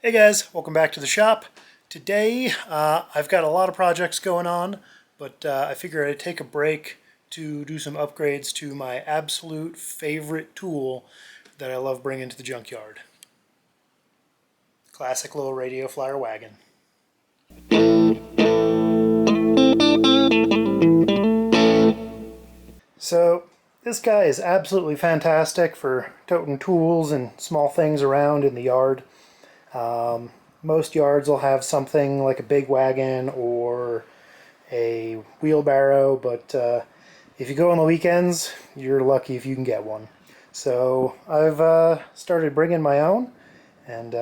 Hey guys, welcome back to the shop. Today I've got a lot of projects going on, but I figured I'd take a break to do some upgrades to my absolute favorite tool that I love bringing to the junkyard. Classic little radio flyer wagon. So this guy is absolutely fantastic for toting tools and small things around in the yard. Most yards will have something like a big wagon or a wheelbarrow, but if you go on the weekends, you're lucky if you can get one. So I've started bringing my own, and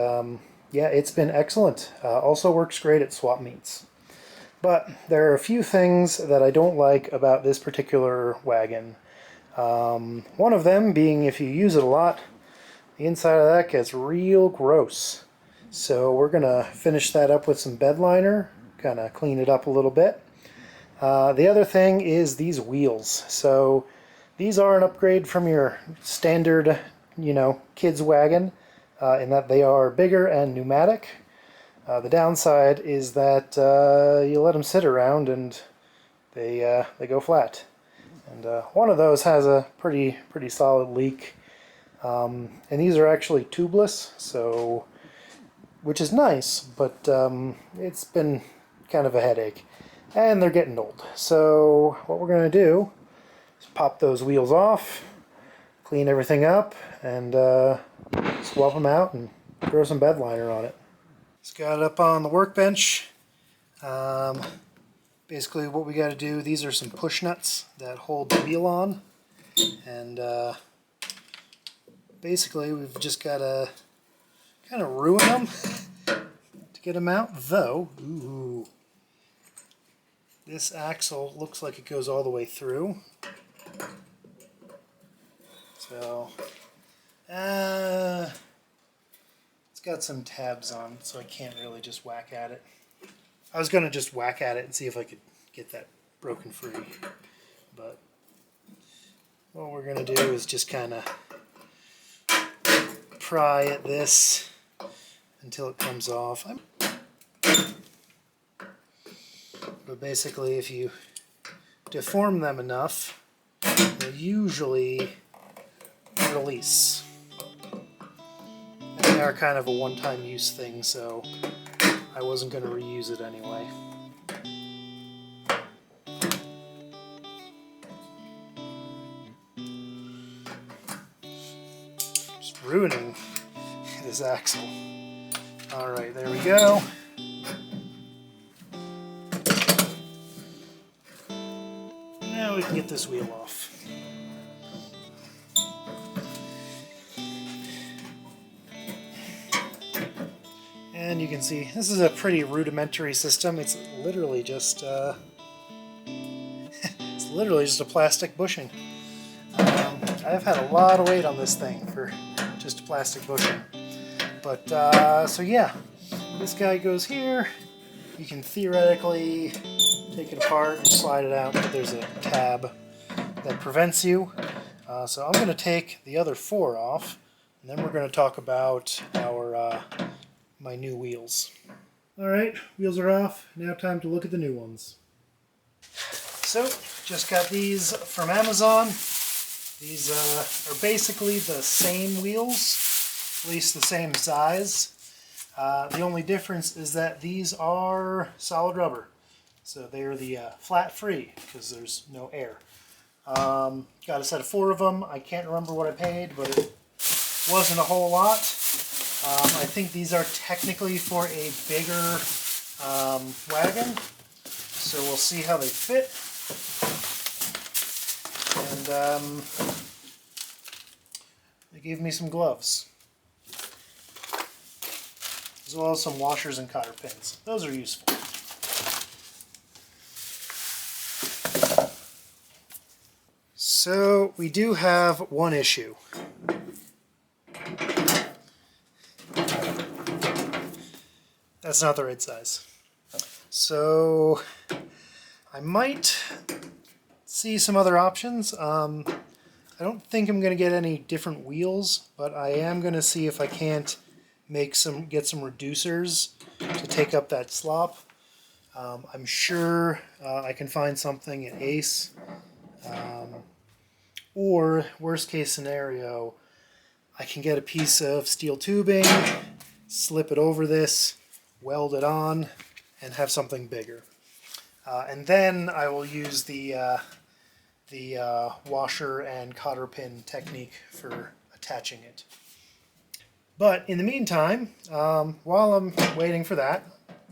yeah, it's been excellent. Also works great at swap meets. But there are a few things that I don't like about this particular wagon. One of them being if you use it a lot, the inside of that gets real gross. So we're going to finish that up with some bed liner, kind of clean it up a little bit. The other thing is these wheels. So these are an upgrade from your standard, kids wagon, in that they are bigger and pneumatic. The downside is that you let them sit around and they go flat. And one of those has a pretty solid leak. And these are actually tubeless, so which is nice, but it's been kind of a headache. And they're getting old. So what we're going to do is pop those wheels off, clean everything up, and swap them out and throw some bed liner on it. Just got it up on the workbench. Basically what we got to do, these are some push nuts that hold the wheel on. And basically we've just got to kind of ruin them to get them out, though. Ooh, this axle looks like it goes all the way through. So, it's got some tabs on, so I can't really just whack at it. I was going to just whack at it and see if I could get that broken free, but what we're going to do is just kind of pry at this until it comes off. But basically, if you deform them enough, they'll usually release. And they are kind of a one-time use thing, so I wasn't going to reuse it anyway. Just ruining this axle. Alright, there we go. Now we can get this wheel off. And you can see this is a pretty rudimentary system. It's literally just it's literally just a plastic bushing. I've had a lot of weight on this thing for just a plastic bushing. But so yeah, this guy goes here. You can theoretically take it apart and slide it out, but there's a tab that prevents you. So I'm going to take the other four off, and then we're going to talk about our my new wheels. Alright, wheels are off. Now time to look at the new ones. So, just got these from Amazon. These are basically the same wheels, at least the same size. The only difference is that these are solid rubber. So they're the flat free, because there's no air. Got a set of 4 of them. I can't remember what I paid, but it wasn't a whole lot. I think these are technically for a bigger wagon, so we'll see how they fit. And they gave me some gloves, as well as some washers and cotter pins. Those are useful. So we do have one issue. That's not the right size. So I might see some other options. I don't think I'm going to get any different wheels, but I am going to see if I can't get some reducers to take up that slop. I'm sure I can find something at Ace. Or, worst case scenario, I can get a piece of steel tubing, slip it over this, weld it on, and have something bigger. And then I will use the washer and cotter pin technique for attaching it. But in the meantime, while I'm waiting for that,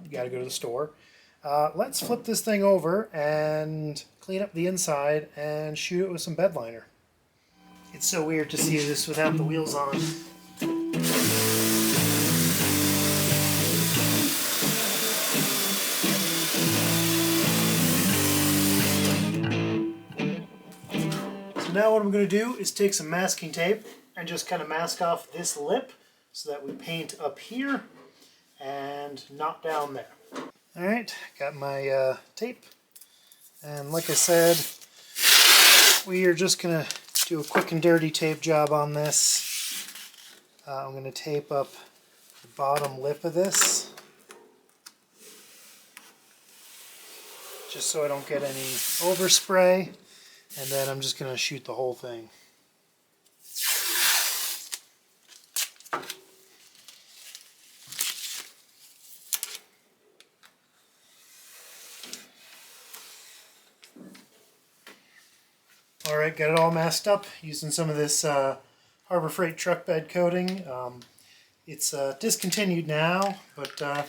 you gotta go to the store, let's flip this thing over and clean up the inside and shoot it with some bed liner. It's so weird to see this without the wheels on. So now what I'm going to do is take some masking tape and just kind of mask off this lip so that we paint up here and not down there. Alright, got my tape, and like I said, we are just going to do a quick and dirty tape job on this. I'm going to tape up the bottom lip of this, just so I don't get any overspray, and then I'm just going to shoot the whole thing. Alright, got it all masked up using some of this Harbor Freight truck bed coating. It's discontinued now, but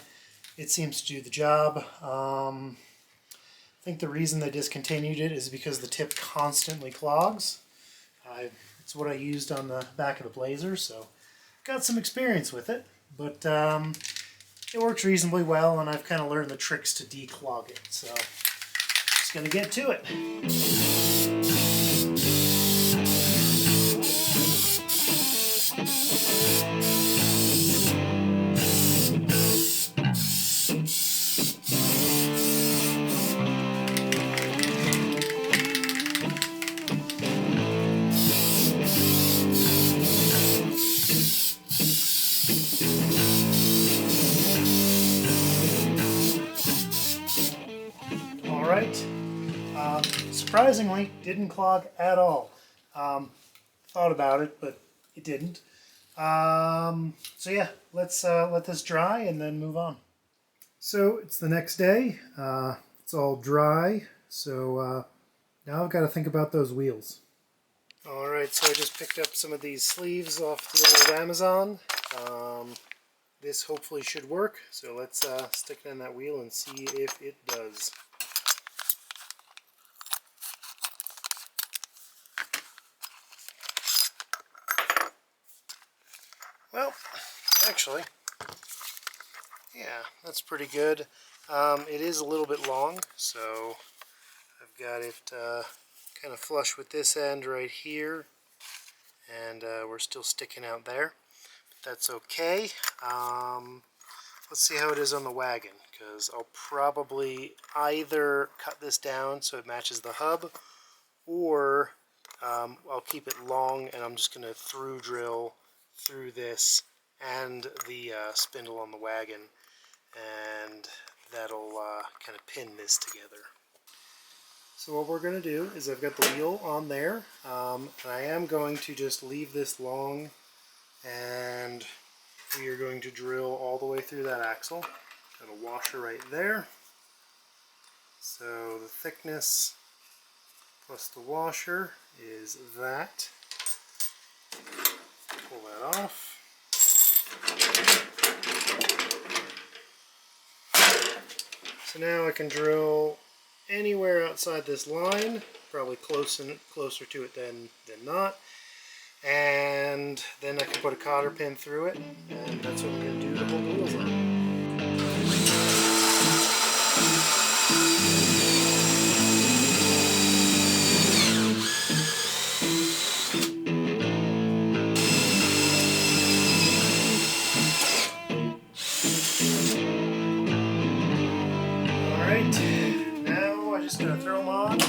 it seems to do the job. I think the reason they discontinued it is because the tip constantly clogs. It's what I used on the back of the Blazer, so got some experience with it, but it works reasonably well, and I've kind of learned the tricks to declog it, so just going to get to it. Surprisingly, didn't clog at all. Thought about it, but it didn't. So yeah, let's let this dry and then move on. So it's the next day. It's all dry. So now I've got to think about those wheels. Alright, so I just picked up some of these sleeves off the old Amazon. This hopefully should work. So let's stick it in that wheel and see if it does. Well, actually, yeah, that's pretty good. It is a little bit long, so I've got it kind of flush with this end right here, and we're still sticking out there, but that's okay. Let's see how it is on the wagon, because I'll probably either cut this down so it matches the hub, or I'll keep it long and I'm just going to through drill through this and the spindle on the wagon, and that'll kind of pin this together. So what we're going to do is I've got the wheel on there, and I am going to just leave this long, and we are going to drill all the way through that axle. Got a washer right there. So the thickness plus the washer is that. Pull that off. So now I can drill anywhere outside this line, probably closer to it than not, and then I can put a cotter pin through it, and that's what I'm going to do to hold the wheels on. Now I'm just going to throw them on.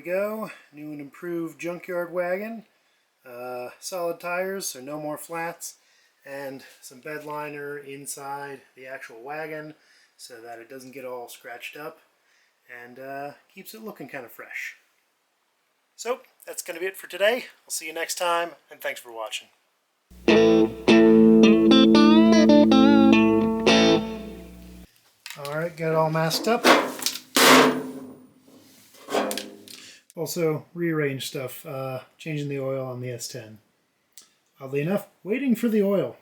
go. New and improved Junkyard Wagon. Solid tires, so no more flats. And some bed liner inside the actual wagon so that it doesn't get all scratched up and keeps it looking kind of fresh. So that's going to be it for today. I'll see you next time, and thanks for watching. Alright, got it all masked up. Also rearranged stuff, changing the oil on the S10. Oddly enough, waiting for the oil.